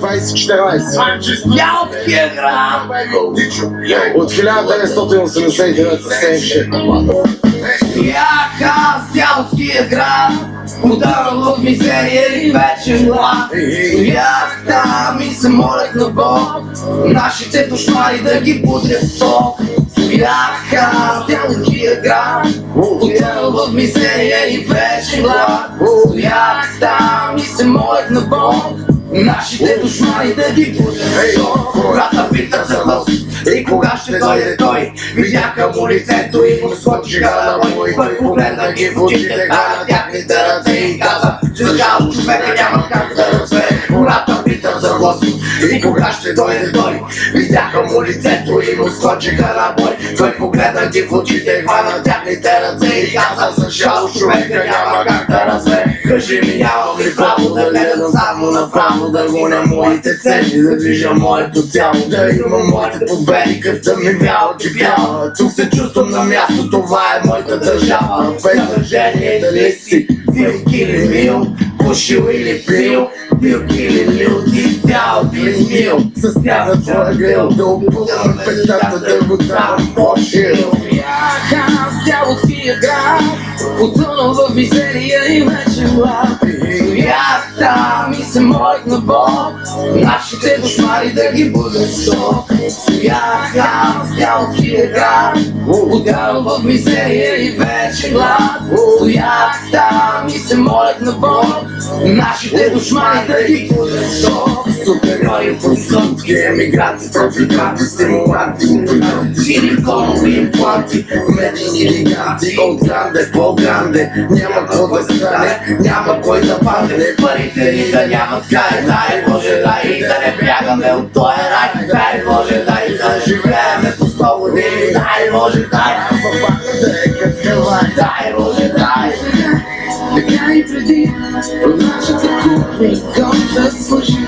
2014. Бялския град От 1989 седмица. бях аз, Бялския град, потънал в мизерия и вечен глад. Стоях там и се молех на Бог, нашите кошмари да ги будрят в ток. Стоях аз, Бялския град, потънал в мизерия и вечен глад. Стоях там и се молех на Бог, нашите кошмари да ги будрят в ток. Хората питат за лъс и кога ще дойде той. Видяха му лицето и му скочиха на бой. Той погледна ги в очите, на тяхните ръце и каза: жал човека няма как да разбере. Хората питат за Господ и кога ще дойде той. Видяха му лицето и му скочиха на бой. Той погледна ги в очите, хвана тяхните ръце и каза: за жал човека няма как да разбере. Кажи ми, нямам ли право да гледам само направо, да гоня моите цели, да движа моето тяло, да имам моите победи, кръвта ми вяла, че бяла. Тук се чувствам на място, това е моята държава. Без значение дали си филк или мил, пушил или пил, билк или лил, ти бял или мил. С тях на твоя грил да опутам петата, да го давам по-шил. Бях аз, Бялския град, потънал в мизерия и вечен глад. Стоях там и се молех на Бог, нашите кошмари да ги будят в ток. Стоях аз, Бялския град, потънал в мизерия и вечен глад. Стоях там и се молех на Бог, нашите кошмари да ги будят в ток. Супергерои, пространски, емигранти, трафиканти, стимуланти, силиконови импланти, медийни гиганти, от гранде, по-гранде. Няма какво да стане, няма кой да падне, парите ни да нямат край. Дай Боже, дай да не бягаме от този рай. Дай Боже, дай да живееме по 100 години. Дай Боже, дай дай Боже, дай. Така и преди, в нашата кухня, конта служи.